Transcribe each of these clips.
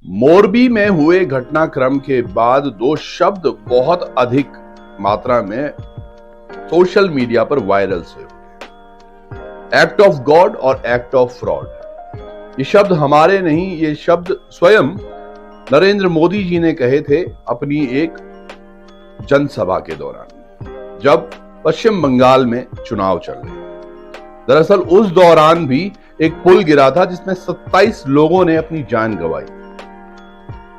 मोरबी में हुए घटनाक्रम के बाद दो शब्द बहुत अधिक मात्रा में सोशल मीडिया पर वायरल से हुए, एक्ट ऑफ गॉड और एक्ट ऑफ फ्रॉड। ये शब्द हमारे नहीं, ये शब्द स्वयं नरेंद्र मोदी जी ने कहे थे अपनी एक जनसभा के दौरान, जब पश्चिम बंगाल में चुनाव चल रहे थे। दरअसल उस दौरान भी एक पुल गिरा था जिसमें 27 लोगों ने अपनी जान गंवाई,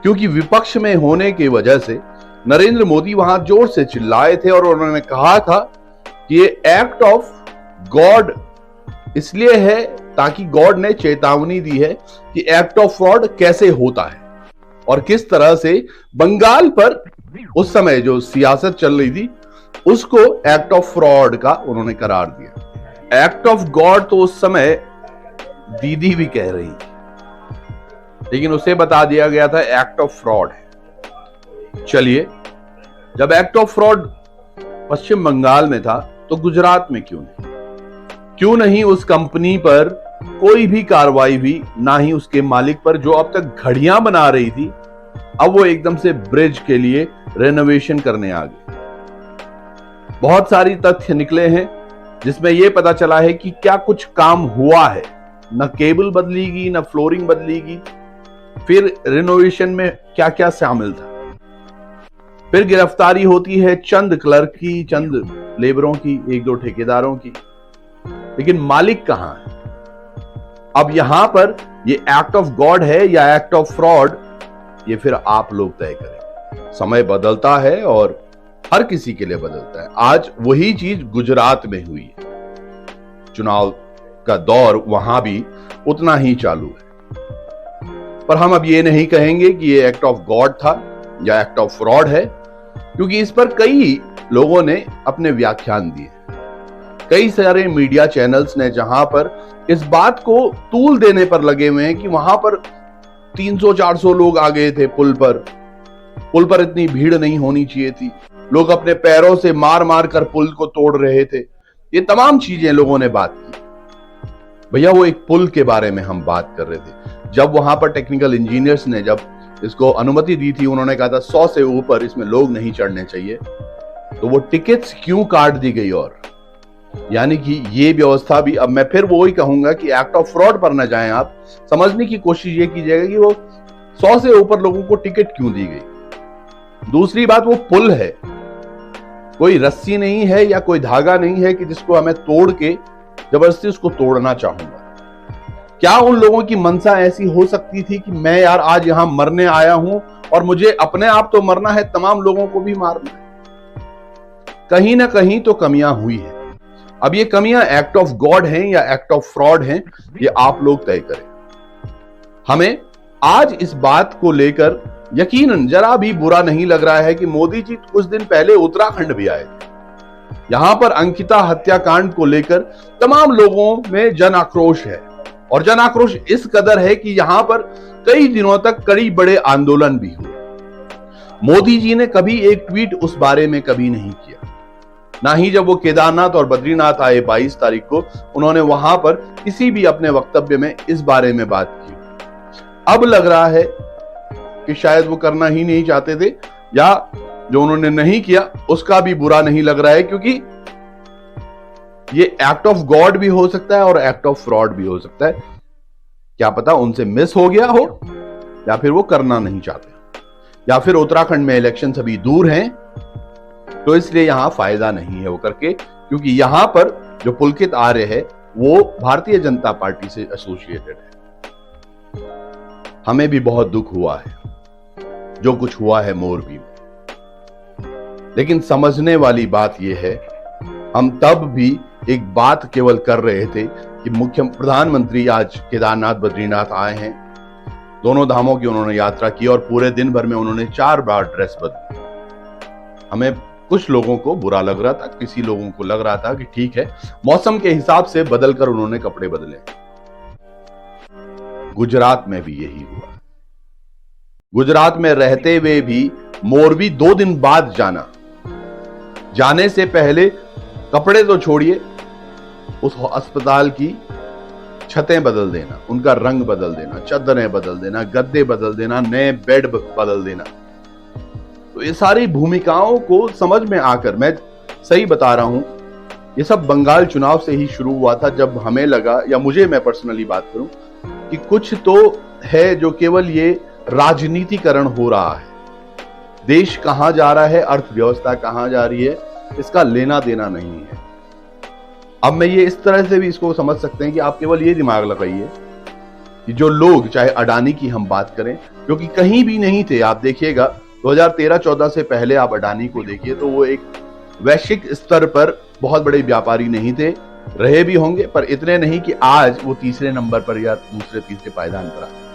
क्योंकि विपक्ष में होने की वजह से नरेंद्र मोदी वहां जोर से चिल्लाए थे और उन्होंने कहा था कि ये एक्ट ऑफ गॉड इसलिए है ताकि गॉड ने चेतावनी दी है कि एक्ट ऑफ फ्रॉड कैसे होता है और किस तरह से बंगाल पर उस समय जो सियासत चल रही थी उसको एक्ट ऑफ फ्रॉड का उन्होंने करार दिया। एक्ट ऑफ गॉड तो उस समय दीदी भी कह रही थी, लेकिन उसे बता दिया गया था एक्ट ऑफ फ्रॉड है। चलिए, जब एक्ट ऑफ फ्रॉड पश्चिम बंगाल में था तो गुजरात में क्यों नहीं उस कंपनी पर कोई भी कार्रवाई हुई, ना ही उसके मालिक पर जो अब तक घड़ियां बना रही थी, अब वो एकदम से ब्रिज के लिए रेनोवेशन करने आ गई। बहुत सारी तथ्य निकले हैं जिसमें यह पता चला है कि क्या कुछ काम हुआ है, न केबल बदलीगी न फ्लोरिंग बदलीगी, फिर रिनोवेशन में क्या क्या शामिल था, फिर गिरफ्तारी होती है चंद क्लर्क की, चंद लेबरों की, एक दो ठेकेदारों की, लेकिन मालिक कहां है? अब यहां पर ये एक्ट ऑफ गॉड है या एक्ट ऑफ फ्रॉड, ये फिर आप लोग तय करें। समय बदलता है और हर किसी के लिए बदलता है। आज वही चीज गुजरात में हुई है, चुनाव का दौर वहां भी उतना ही चालू है, पर हम अब ये नहीं कहेंगे कि ये एक्ट ऑफ गॉड था या एक्ट ऑफ फ्रॉड है, क्योंकि इस पर कई लोगों ने अपने व्याख्यान दिए। कई सारे मीडिया चैनल्स ने जहां पर इस बात को तूल देने पर लगे हुए हैं कि वहां पर 300-400 लोग आ गए थे पुल पर इतनी भीड़ नहीं होनी चाहिए थी, लोग अपने पैरों से मार मार कर पुल को तोड़ रहे थे, ये तमाम चीजें लोगों ने बात की। भैया, वो एक पुल के बारे में हम बात कर रहे थे। जब वहां पर टेक्निकल इंजीनियर्स ने जब इसको अनुमति दी थी, उन्होंने कहा था 100 से ऊपर इसमें लोग नहीं चढ़ने चाहिए, तो वो टिकट्स क्यों काट दी गई? और यानी कि ये व्यवस्था भी, अब मैं फिर वो ही कहूंगा कि एक्ट ऑफ फ्रॉड पर न जाएं आप, समझने की कोशिश ये कीजिएगा कि वो 100 से ऊपर लोगों को टिकट क्यों दी गई। दूसरी बात, वो पुल है, कोई रस्सी नहीं है या कोई धागा नहीं है कि जिसको हमें तोड़ के जबरदस्ती उसको तोड़ना चाहूंगा। क्या उन लोगों की मंशा ऐसी हो सकती थी कि मैं यार आज यहां मरने आया हूं और मुझे अपने आप तो मरना है, तमाम लोगों को भी मारना है? कहीं ना कहीं तो कमियां हुई है। अब ये कमियां एक्ट ऑफ गॉड हैं या एक्ट ऑफ फ्रॉड हैं, ये आप लोग तय करें। हमें आज इस बात को लेकर यकीनन जरा भी बुरा नहीं लग रहा है कि मोदी जी कुछ दिन पहले उत्तराखंड भी आए थे। यहां पर अंकिता हत्याकांड को लेकर तमाम लोगों में जन आक्रोश है, और जन आक्रोश इस कदर है कि यहां पर कई दिनों तक कई बड़े आंदोलन भी हुए। मोदी जी ने कभी एक ट्वीट उस बारे में कभी नहीं किया, ना ही जब वो केदारनाथ और बद्रीनाथ आए 22 तारीख को, उन्होंने वहां पर किसी भी अपने वक्तव्य में इस बारे में बात की। अब लग रहा है कि शायद वो करना ही नहीं चाहते थे, या जो उन्होंने नहीं किया उसका भी बुरा नहीं लग रहा है, क्योंकि ये एक्ट ऑफ गॉड भी हो सकता है और एक्ट ऑफ फ्रॉड भी हो सकता है। क्या पता उनसे मिस हो गया हो, या फिर वो करना नहीं चाहते, या फिर उत्तराखंड में इलेक्शन अभी दूर हैं तो इसलिए यहां फायदा नहीं है वो करके, क्योंकि यहां पर जो पुलकित आर्य है वो भारतीय जनता पार्टी से एसोसिएटेड है। हमें भी बहुत दुख हुआ है जो कुछ हुआ है मोरबी में, लेकिन समझने वाली बात यह है, हम तब भी एक बात केवल कर रहे थे कि प्रधानमंत्री आज केदारनाथ बद्रीनाथ आए हैं, दोनों धामों की उन्होंने यात्रा की और पूरे दिन भर में उन्होंने 4 बार ड्रेस बदली। हमें कुछ लोगों को बुरा लग रहा था, किसी लोगों को लग रहा था कि ठीक है, मौसम के हिसाब से बदलकर उन्होंने कपड़े बदले। गुजरात में भी यही हुआ। गुजरात में रहते हुए भी मोरबी 2 दिन बाद जाने से पहले कपड़े तो छोड़िए, उस अस्पताल की छतें बदल देना, उनका रंग बदल देना, चादरें बदल देना, गद्दे बदल देना, नए बेड बदल देना। तो ये सारी भूमिकाओं को समझ में आकर, मैं सही बता रहा हूं, ये सब बंगाल चुनाव से ही शुरू हुआ था, जब हमें लगा, या मुझे, मैं पर्सनली बात करूं, कि कुछ तो है जो केवल ये राजनीतिकरण हो रहा है। देश कहां जा रहा है, अर्थव्यवस्था कहां जा रही है, इसका लेना देना नहीं है। अब मैं ये इस तरह से भी इसको समझ सकते हैं कि आप केवल ये दिमाग लगाइए कि जो लोग, चाहे अडानी की हम बात करें, जो कि कहीं भी नहीं थे, आप देखिएगा 2013-14 से पहले आप अडानी को देखिए तो वो एक वैश्विक स्तर पर बहुत बड़े व्यापारी नहीं थे, रहे भी होंगे, पर इतने नहीं कि आज वो तीसरे नंबर पर या दूसरे तीसरे पायदान पर आए।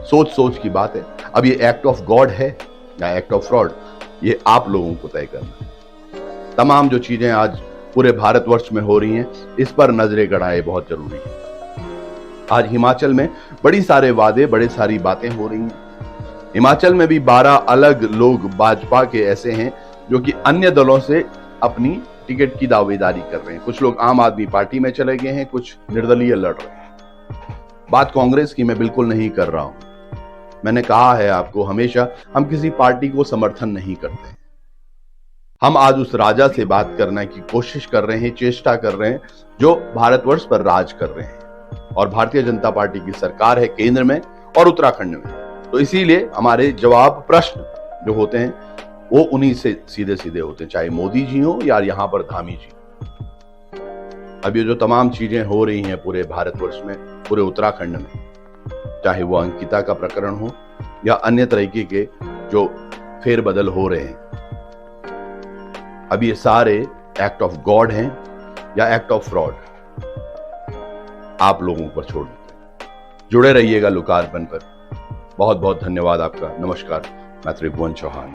सोच सोच की बात है। अब ये एक्ट ऑफ गॉड है या एक्ट ऑफ फ्रॉड, ये आप लोगों को तय करना। तमाम जो चीजें आज पूरे भारतवर्ष में हो रही हैं, इस पर नजरें गड़ाए बहुत जरूरी है। आज हिमाचल में बड़ी सारे वादे, बड़ी सारी बातें हो रही हैं। हिमाचल में भी 12 अलग लोग भाजपा के ऐसे हैं जो कि अन्य दलों से अपनी टिकट की दावेदारी कर रहे हैं। कुछ लोग आम आदमी पार्टी में चले गए हैं, कुछ निर्दलीय लड़ रहे हैं। बात कांग्रेस की मैं बिल्कुल नहीं कर रहा हूं। मैंने कहा है आपको हमेशा, हम किसी पार्टी को समर्थन नहीं करते। हम आज उस राजा से बात करने की कोशिश कर रहे हैं, चेष्टा कर रहे हैं, जो भारतवर्ष पर राज कर रहे हैं, और भारतीय जनता पार्टी की सरकार है केंद्र में और उत्तराखंड में। तो इसीलिए हमारे जवाब, प्रश्न जो होते हैं वो उन्हीं से सीधे सीधे होते हैं, चाहे मोदी जी हो या यहाँ पर धामी जी। अब ये जो तमाम चीजें हो रही हैं पूरे भारतवर्ष में, पूरे उत्तराखंड में, चाहे वो अंकिता का प्रकरण हो या अन्य तरीके के जो फेरबदल हो रहे हैं, अब ये सारे एक्ट ऑफ गॉड हैं या एक्ट ऑफ फ्रॉड, आप लोगों पर छोड़ देते हैं। जुड़े रहिएगा लोकार्पण पर। बहुत बहुत धन्यवाद आपका। नमस्कार। मैं त्रिभुवन चौहान।